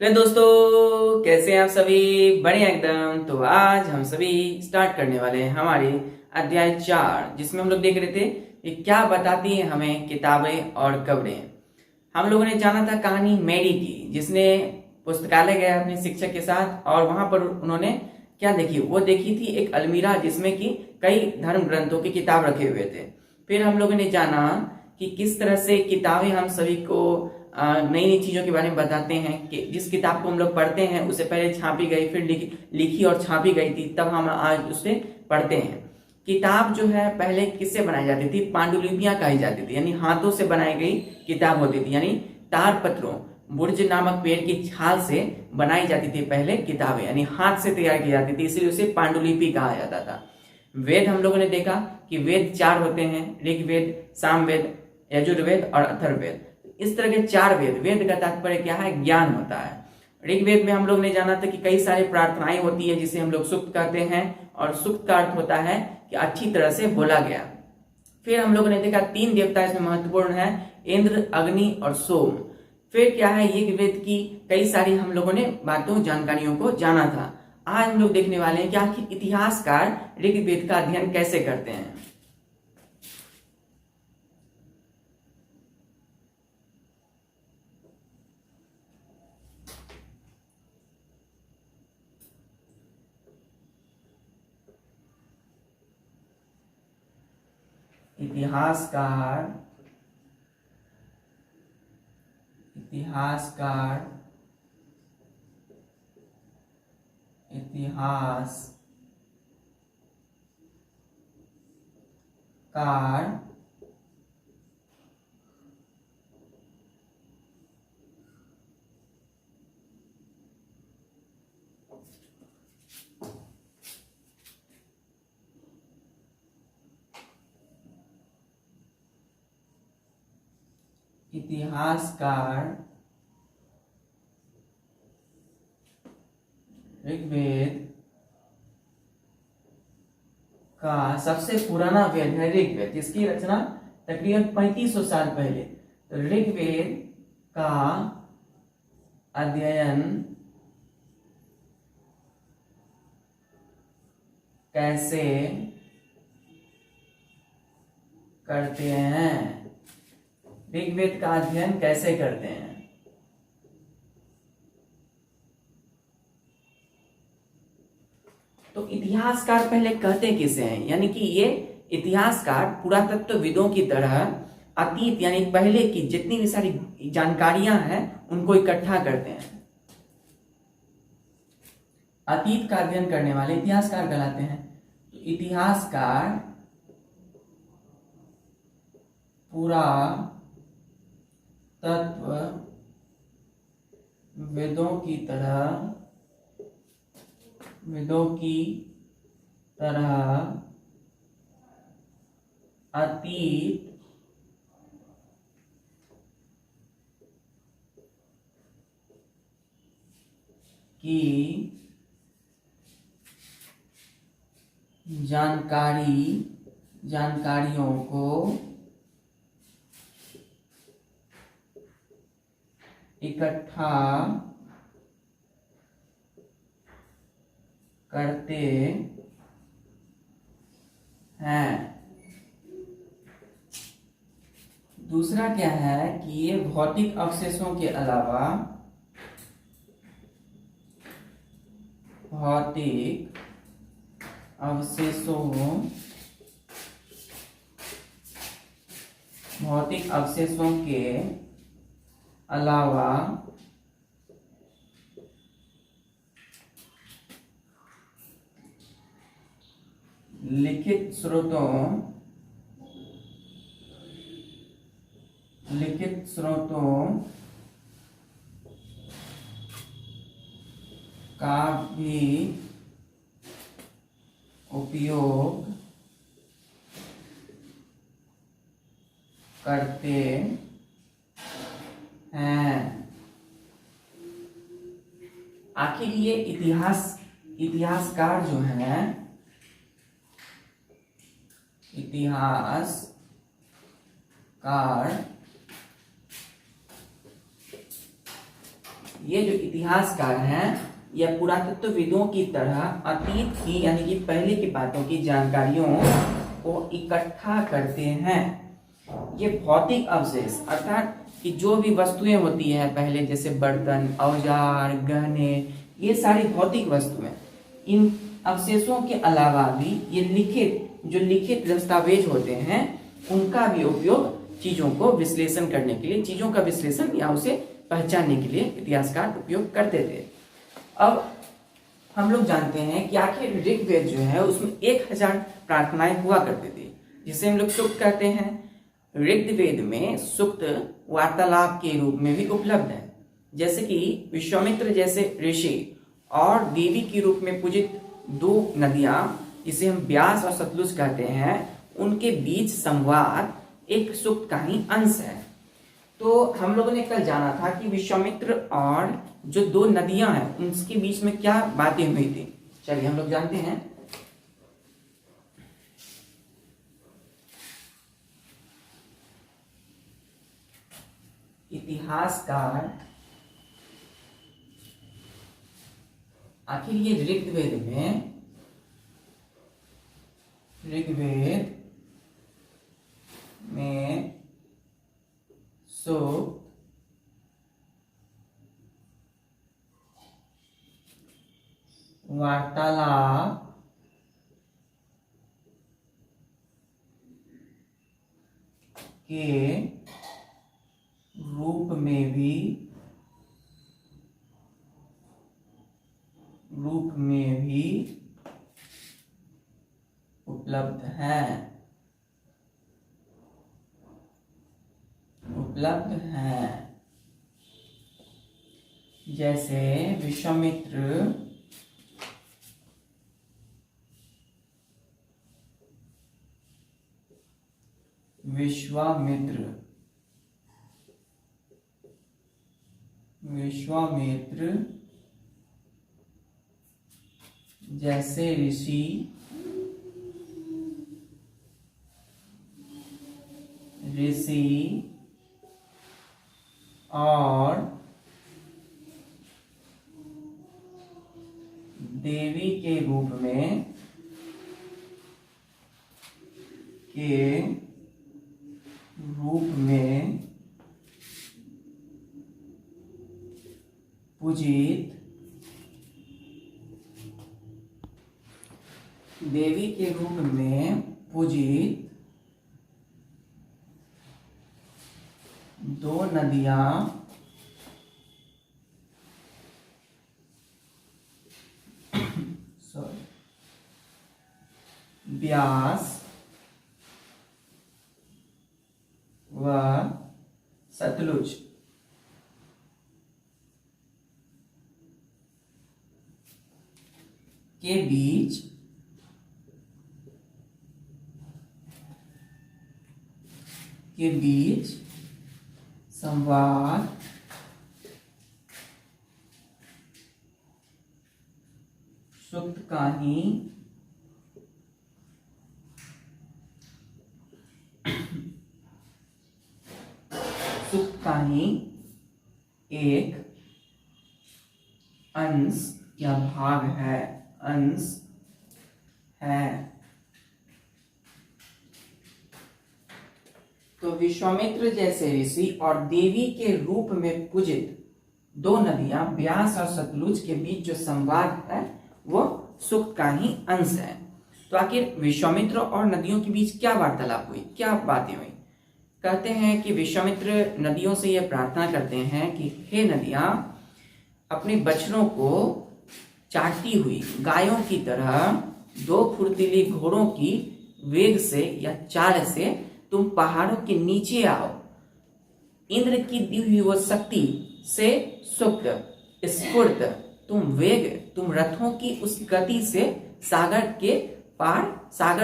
तो दोस्तों, कैसे हैं आप सभी? बढ़िया एकदम। तो आज हम सभी स्टार्ट करने वाले हैं हमारी अध्याय 4, जिसमें हम लोग देख रहे थे कि क्या बताती हैं हमें किताबें और खबरें। हम लोगों ने जाना था कहानी मैरी की, जिसने पुस्तकालय गया अपने शिक्षक के साथ, और वहां पर उन्होंने क्या देखी? वो देखी थी एक अलमीरा जिसमें कि कई धर्म ग्रंथों की किताब रखे हुए थे। फिर हम लोगों ने जाना कि किस तरह से किताबें हम सभी को नई नई चीजों के बारे में बताते हैं, कि जिस किताब को हम लोग पढ़ते हैं उससे पहले छापी गई, फिर लिखी और छापी गई थी, तब हम आज उसे पढ़ते हैं। किताब जो है पहले किससे बनाई जाती थी? पांडुलिपियां कही जाती थी, यानी हाथों से बनाई गई किताब होती थी, यानी तार पत्रों, बुर्ज नामक पेड़ की छाल से बनाई जाती थी पहले किताबें, यानी हाथ से तैयार की जाती थी, इसलिए उसे पांडुलिपि कहा जाता था। वेद हम लोगों ने देखा कि वेद 4 होते हैं: ऋग्वेद, सामवेद, यजुर्वेद और अथर्ववेद। इस तरह के 4 वेद। वेद का तात्पर्य क्या है? ज्ञान होता है। ऋग्वेद में हम लोग ने जाना था कि कई सारी प्रार्थनाएं होती है, जिसे हम लोग सूक्त कहते हैं, और सूक्त का अर्थ होता है कि अच्छी तरह से बोला गया। फिर हम लोगों ने देखा 3 देवता इसमें महत्वपूर्ण है: इंद्र, अग्नि और सोम। फिर क्या है? ऋग्वेद की कई सारी हम लोगों ने बातों, जानकारियों को जाना था। आज हम लोग देखने वाले हैं कि आखिर इतिहासकार ऋग्वेद का अध्ययन कैसे करते हैं। इतिहासकार इतिहासकार इतिहासकार इतिहासकार ऋग्वेद का सबसे पुराना वेद है ऋग्वेद, जिसकी रचना तकरीबन 3500 साल पहले। तो ऋग्वेद का अध्ययन कैसे करते हैं? ऋग्वेद का अध्ययन कैसे करते हैं? तो इतिहासकार पहले कहते किसे हैं? यानी कि ये इतिहासकार पुरातत्वविदों की तरह अतीत, यानी पहले की जितनी भी सारी जानकारियां हैं उनको इकट्ठा करते हैं। अतीत का अध्ययन करने वाले इतिहासकार कहलाते हैं। तो इतिहासकार पुरातत्वविदों की तरह अतीत की जानकारियों को इकट्ठा करते हैं। दूसरा क्या है कि ये भौतिक अवशेषों के अलावा भौतिक अवशेषों के अलावा लिखित स्रोतों का भी उपयोग करते हैं। आखिर ये इतिहासकार जो हैं, इतिहासकार ये जो इतिहासकार हैं यह पुरातत्वविदों की तरह अतीत की यानी कि पहले की बातों की जानकारियों को इकट्ठा करते हैं। ये भौतिक अवशेष अर्थात कि जो भी वस्तुएं होती है पहले, जैसे बर्तन, औजार, गहने, ये सारी भौतिक वस्तुएं, इन अवशेषों के अलावा भी ये लिखित दस्तावेज होते हैं, उनका भी उपयोग चीजों को विश्लेषण करने के लिए, चीजों का विश्लेषण या उसे पहचानने के लिए इतिहासकार उपयोग करते थे। अब हम लोग जानते हैं कि आखिर ऋग्वेद जो है उसमें 1000 प्रार्थनाएं हुआ करती थी, जिसे हम लोग सूक्त कहते हैं। ऋग्वेद में सूक्त वार्तालाप के रूप में भी उपलब्ध है, जैसे कि विश्वामित्र जैसे ऋषि और देवी के रूप में पूजित 2 नदियां, जिसे हम ब्यास और सतलुज कहते हैं, उनके बीच संवाद एक सूक्त का ही अंश है। तो हम लोगों ने कल जाना था कि विश्वामित्र और जो 2 नदियां हैं उनके बीच में क्या बातें हुई थी। चलिए हम लोग जानते हैं। इतिहासकार आखिर ये ऋग्वेद में सूक्त, वार्तालाप, के रूप में भी उपलब्ध है। जैसे विश्वामित्र जैसे ऋषि और देवी के रूप में पूजित, देवी के रूप में पूजित 2 नदियां ब्यास व सतलुज के बीच संवाद सूक्त का ही एक अंश या भाग है। तो विश्वामित्र जैसे ऋषि और देवी के रूप में पूजित 2 नदियां ब्यास और सतलुज के बीच जो संवाद है वो सूक्त का ही अंश है। तो आखिर विश्वामित्र और नदियों के बीच क्या वार्तालाप हुई, क्या बातें हुई। कहते हैं कि विश्वामित्र नदियों से यह प्रार्थना करते हैं कि हे नदियां, अपने बछड़ों को चाटती हुई गायों की तरह 2 फुर्तीली घोड़ों की वेग से या चाल से तुम पहाड़ों के नीचे आओ। इंद्र की दी हुई वो शक्ति से सुप्त स्फूर्त तुम रथों की उस गति से सागर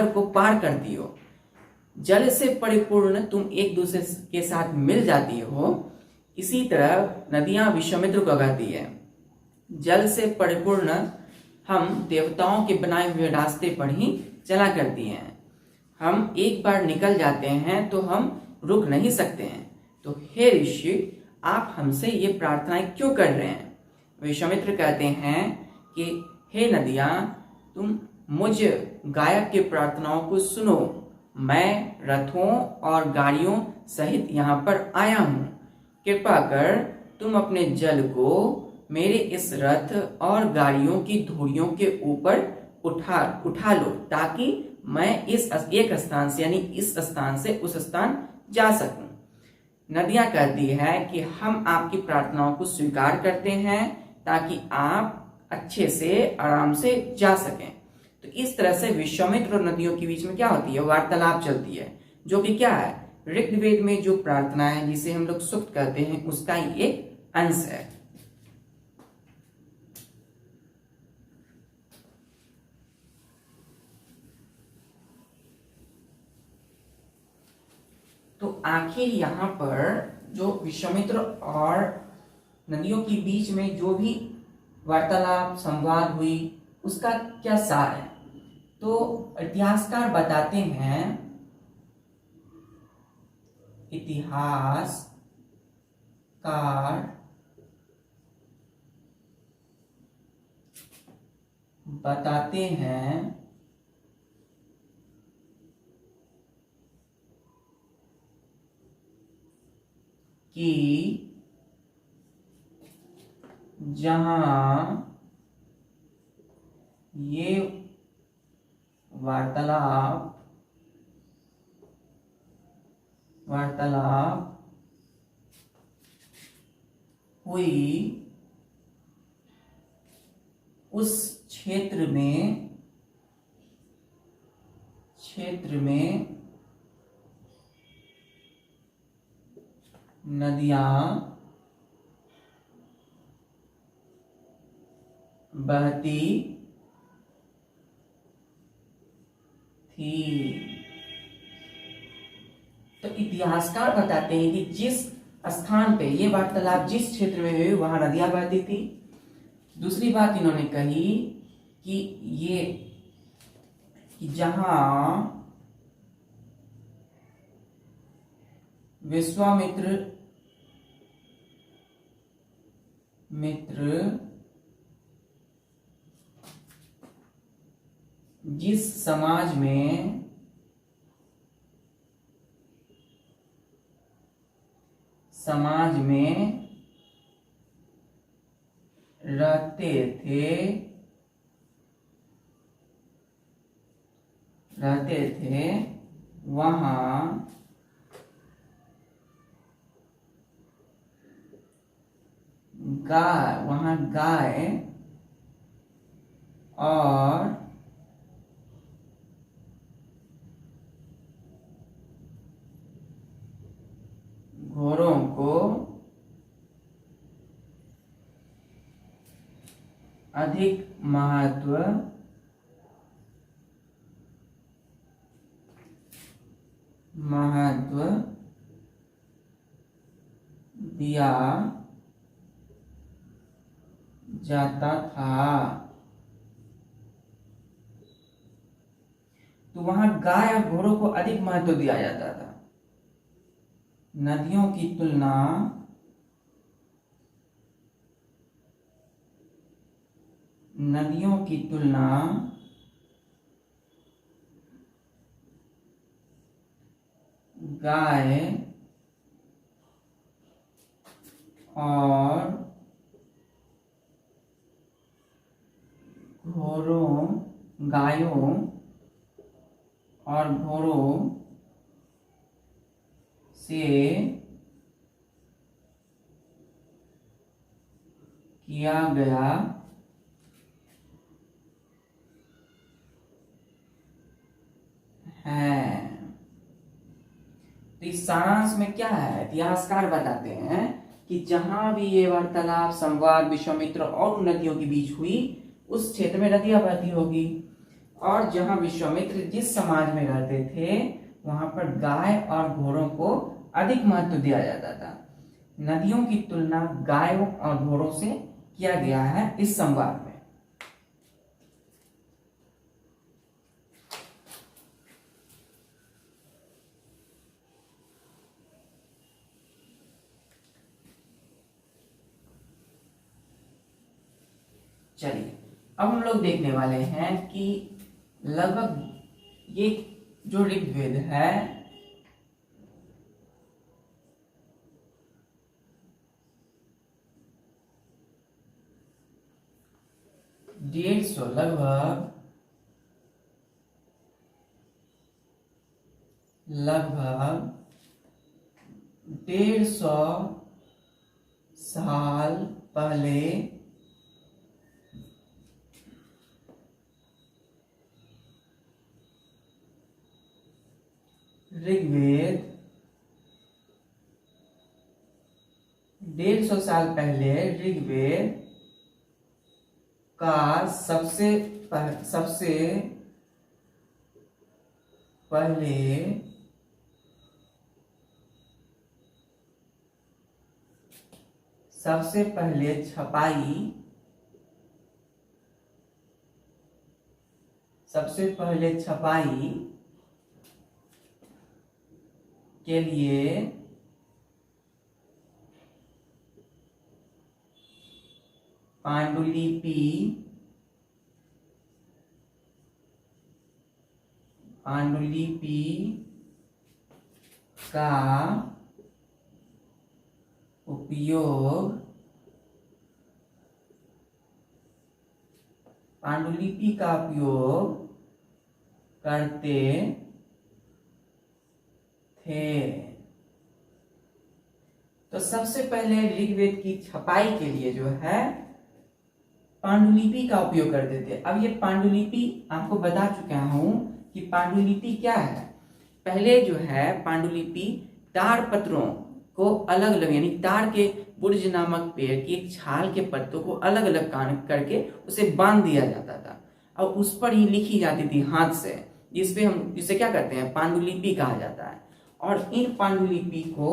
को पार करती हो। जल से परिपूर्ण तुम एक दूसरे के साथ मिल जाती हो। इसी तरह नदियां विश्वामित्र को कहती है, जल से परिपूर्ण हम देवताओं के बनाए हुए रास्ते पर ही चला करती हैं। हम एक बार निकल जाते हैं तो हम रुक नहीं सकते हैं। तो हे ऋषि, आप हमसे ये प्रार्थनाएं क्यों कर रहे हैं? विश्वामित्र कहते हैं कि हे नदियां, तुम मुझ गायक की प्रार्थनाओं को सुनो। मैं रथों और गाड़ियों सहित यहाँ पर आया हूँ। कृपा कर तुम अपने जल को मेरे इस रथ और गाड़ियों की धुरियों के ऊपर उठा लो, ताकि मैं इस एक स्थान से यानी इस स्थान से उस स्थान जा सकूं। नदियां कहती है कि हम आपकी प्रार्थनाओं को स्वीकार करते हैं ताकि आप अच्छे से आराम से जा सकें। तो इस तरह से विश्वामित्र और नदियों के बीच में क्या होती है, वार्तालाप चलती है, जो कि क्या है, ऋग्वेद में जो प्रार्थना है जिसे हम लोग सूक्त कहते हैं उसका ही एक अंश है। तो आखिर यहाँ पर जो विश्वामित्र और नदियों के बीच में जो भी वार्तालाप संवाद हुई उसका क्या सार है, तो इतिहासकार बताते हैं, इतिहासकार बताते हैं कि जहां ये वार्तालाप हुई उस क्षेत्र में नदियां बहती थी। तो इतिहासकार बताते हैं कि जिस स्थान पे ये वार्तालाप जिस क्षेत्र में हुई वहां नदियां बहती थी। दूसरी बात इन्होंने कही कि ये कि जहां विश्वामित्र जिस समाज में रहते थे वहां गाय और घोड़ों को अधिक महत्व दिया जाता था। तो वहां गाय और घोड़ों को अधिक महत्व दिया जाता था। नदियों की तुलना गाय और गायों और घोड़ों से किया गया है। तो इस सारांश में क्या है, इतिहासकार बताते हैं कि जहां भी ये वार्तालाप संवाद विश्वामित्र और उन नदियों के बीच हुई उस क्षेत्र में नदियां बहती होगी, और जहां विश्वामित्र जिस समाज में रहते थे वहां पर गाय और घोड़ों को अधिक महत्व दिया जाता था। नदियों की तुलना गायों और घोड़ों से किया गया है इस संवाद में। चलिए अब हम लोग देखने वाले हैं कि लगभग ये जो ऋग्वेद है लगभग 150 साल पहले ऋग्वेद 150 साल पहले ऋग्वेद का सबसे पहले छपाई के लिए पांडुलिपि का उपयोग करते थे। तो सबसे पहले ऋग्वेद की छपाई के लिए जो है पांडुलिपि का उपयोग करते थे। अब ये पांडुलिपि आपको बता चुका हूं कि पांडुलिपि क्या है। पहले जो है पांडुलिपि ताड़ पत्रों को अलग अलग यानी ताड़ के बुर्ज नामक पेड़ की एक छाल के पत्तों को अलग अलग करके उसे बांध दिया जाता था और उस पर ही लिखी जाती थी हाथ से, जिसे क्या कहते हैं पांडुलिपि कहा जाता है। और इन पांडुलिपि को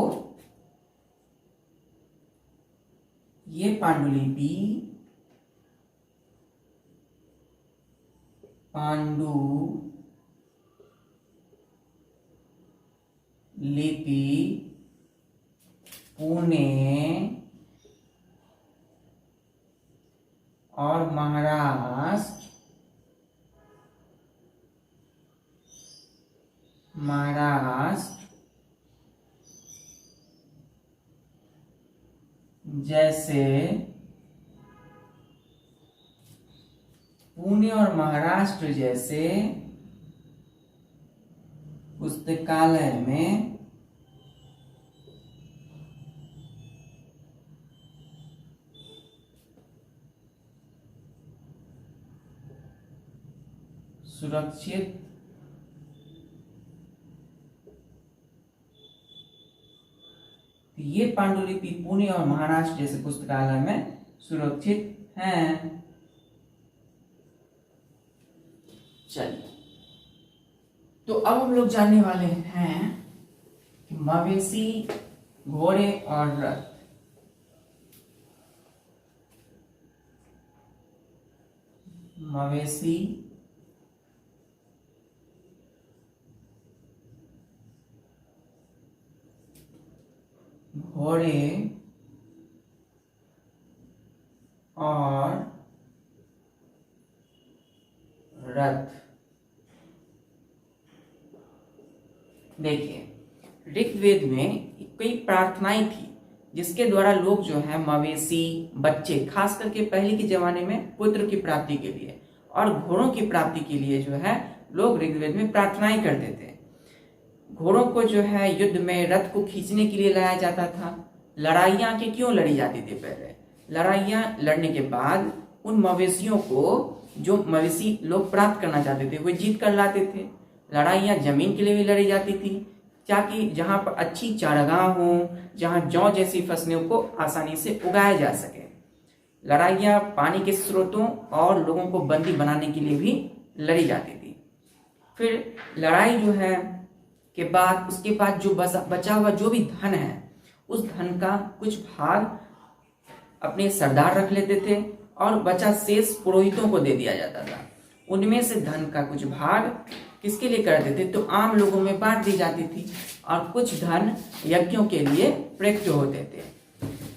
ये पांडुलिपि पुणे और महाराष्ट्र जैसे पुणे और महाराष्ट्र जैसे पुस्तकालय में सुरक्षित ये पांडुलिपि पुणे और महाराष्ट्र जैसे पुस्तकालय में सुरक्षित हैं। चलिए तो अब हम लोग जानने वाले हैं कि मवेशी, घोड़े और रथ। मवेशी, घोड़े और रथ। देखिए ऋग्वेद में कई प्रार्थनाएं थी जिसके द्वारा लोग जो है मवेशी, बच्चे, खास करके पहले के जमाने में पुत्र की प्राप्ति के लिए और घोड़ों की प्राप्ति के लिए जो है लोग ऋग्वेद में प्रार्थनाएं करते थे। घोड़ों को जो है युद्ध में रथ को खींचने के लिए लाया जाता था। लड़ाइयां के क्यों लड़ी जाती थी? पहले लड़ाइयां लड़ने के बाद उन मवेशियों को जो मवेशी लोग प्राप्त करना चाहते थे वो जीत कर लाते थे। लड़ाइयां जमीन के लिए भी लड़ी जाती थी ताकि जहां पर अच्छी चारागाह हो, जहां जौ जैसी फसलों को आसानी से उगाया जा सके। लड़ाइयां पानी के स्रोतों और लोगों को बंदी बनाने के लिए भी लड़ी जाती थी। फिर लड़ाई जो है के बाद उसके बाद जो बचा हुआ जो भी धन है उस धन का कुछ भाग अपने सरदार रख लेते थे और बचा शेष पुरोहितों को दे दिया जाता था। उनमें से धन का कुछ भाग किसके लिए करते थे? तो आम लोगों में बांट दी जाती थी और कुछ धन यज्ञों के लिए प्रयुक्त होते थे।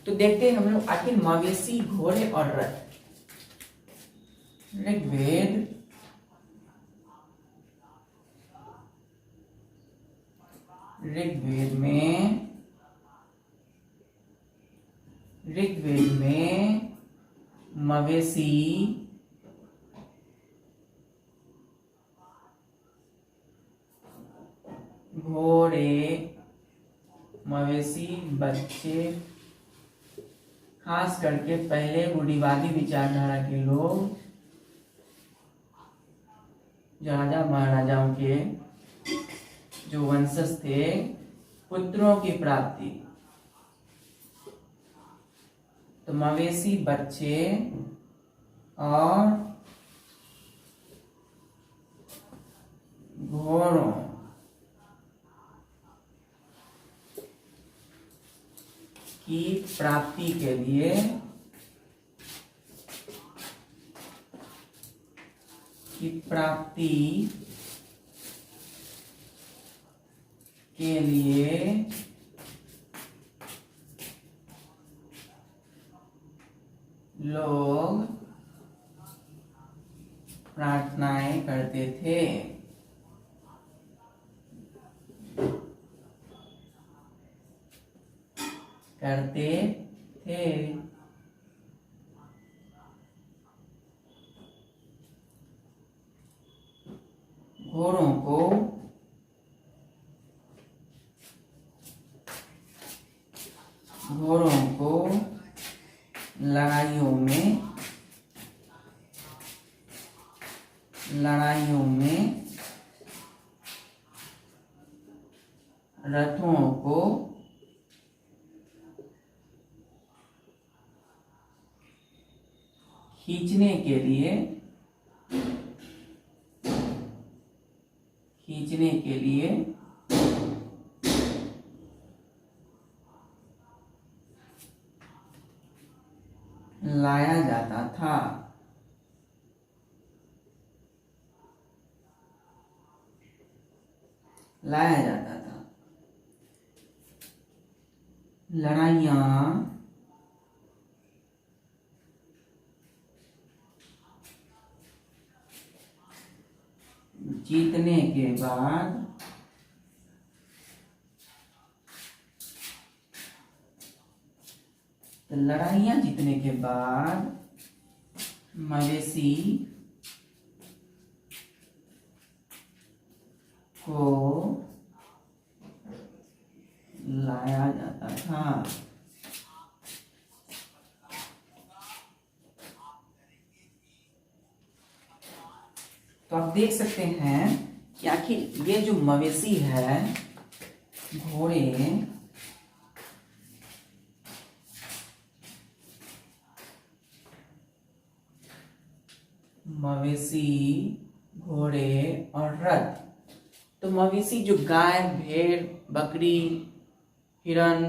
तो देखते हैं हम लोग आखिर मवेशी, घोड़े और रथ। ऋग्वेद में मवेशी घोड़े मवेशी बच्चे, खास करके पहले रूढ़िवादी विचारधारा के लोग, राजा महाराजाओं के जो वंशज थे, पुत्रों की प्राप्ति, तो मवेशी बच्चे और घोड़ों की प्राप्ति के लिए लोग प्रार्थनाएं करते थे। घोड़ों को लड़ाइयों में रथों को खींचने के लिए लाया जाता था। लड़ाइयाँ जीतने के बाद मवेशी को लाया जाता था। तो आप देख सकते हैं कि आखिर ये जो मवेशी है, घोड़े और रथ, तो मवेशी जो गाय, भेड़, बकरी, हिरन,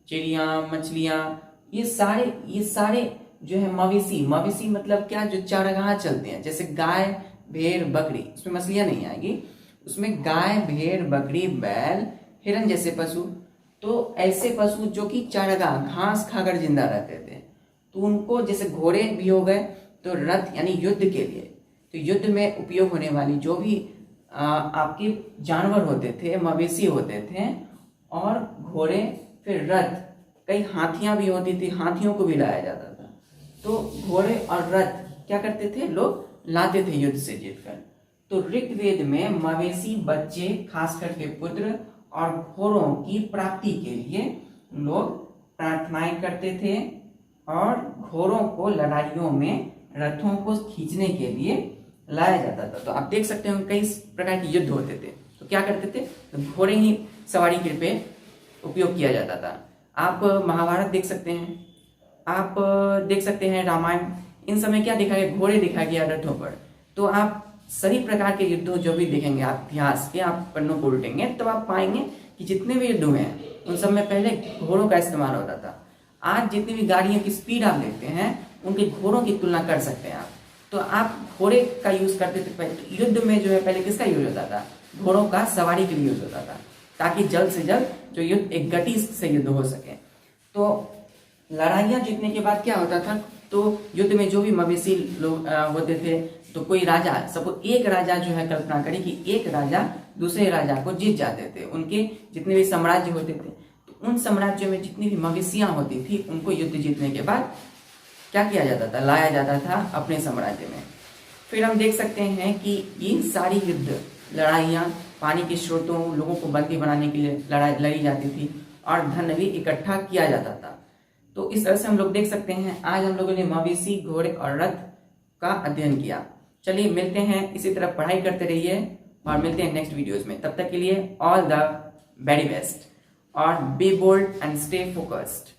चिड़िया, मछलियां, ये सारे जो है मवेशी मतलब क्या, जो चारागाह चलते हैं, जैसे गाय, भेड़, बकरी, उसमें मछलियां नहीं आएगी, उसमें गाय, भेड़, बकरी, बैल, हिरन जैसे पशु, तो ऐसे पशु जो कि चारागाह घास खाकर जिंदा रहते थे, तो उनको, जैसे घोड़े भी हो गए, तो रथ यानी युद्ध के लिए, तो युद्ध में उपयोग होने वाली जो भी आपके जानवर होते थे, मवेशी होते थे, और घोड़े, फिर रथ, कई हाथियां भी होती थी, हाथियों को भी लाया जाता था। तो घोड़े और रथ क्या करते थे, लोग लाते थे युद्ध से जीतकर। तो ऋग्वेद में मवेशी बच्चे, खास करके पुत्र और घोड़ों की प्राप्ति के लिए लोग प्रार्थनाएं करते थे, और घोड़ों को लड़ाइयों में रथों को खींचने के लिए लाया जाता था। तो आप देख सकते हो कई प्रकार के युद्ध होते थे, तो क्या करते थे, तो घोड़े ही सवारी के पे उपयोग किया जाता था। आप महाभारत देख सकते हैं, आप देख सकते हैं रामायण, इन समय क्या दिखाया गया, घोड़े दिखाया गया रथों पर। तो आप सभी प्रकार के युद्ध जो भी देखेंगे, आप इतिहास के आप पन्नों को उल्टेंगे, तो आप पाएंगे कि जितने भी युद्ध हुए हैं उन सब में पहले घोड़ों का इस्तेमाल होता था। आज जितनी भी गाड़ियों की स्पीड आप देखते हैं, उनके घोड़ों की तुलना कर सकते हैं आप। तो आप घोड़े का यूज करते थे पहले युद्ध में, जो है पहले किसका यूज होता था, घोड़ों का सवारी के लिए यूज होता था, ताकि जल्द से जल्द जो युद्ध एक गति से युद्ध हो सके। तो लड़ाइयाँ जीतने के बाद क्या होता था, तो युद्ध में जो भी मवेशी लोग होते थे, तो कोई राजा, सपोज एक राजा जो है, कल्पना करें कि एक राजा दूसरे राजा को जीत जाते थे, उनके जितने भी साम्राज्य होते थे, तो उन साम्राज्यों में जितनी भी मवेशियां होती थी उनको युद्ध जीतने के बाद क्या किया जाता था, लाया जाता था अपने साम्राज्य में। फिर हम देख सकते हैं कि इन सारी युद्ध लड़ाइयाँ पानी के स्रोतों, लोगों को बंदी बनाने के लिए लड़ी जाती थी और धन भी इकट्ठा किया जाता था। तो इस तरह से हम लोग देख सकते हैं आज हम लोगों ने मवेशी, घोड़े और रथ का अध्ययन किया। चलिए मिलते हैं, इसी तरह पढ़ाई करते रहिए और मिलते हैं नेक्स्ट वीडियोस में। तब तक के लिए ऑल द वेरी बेस्ट और be bold and stay focused.